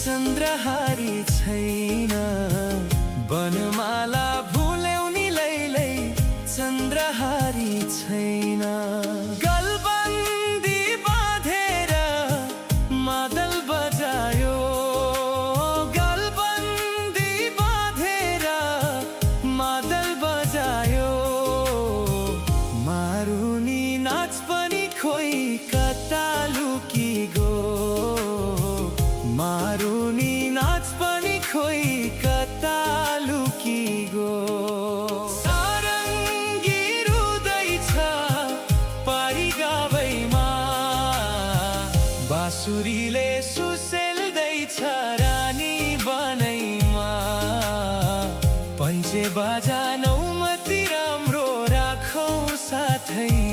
चन्द्रहारी छैन बनमाला भुल्याउनी लैलै चन्द्रहारी छैन गलबन्दी बाँधेर मादल बजायो गलबन्दी बाँधेर मादल बजायो मारुनी नाच पनि खोइ कता लुकी गो मारुनी नाच पनि खोइ कता लुकी गो सारङ्गी रुँदैछ पारी गावैमा बाँसुरीले सुसेल्दैछ रानी बनैमा पञ्चे बाजा नौमती राम्रो राखौ साथै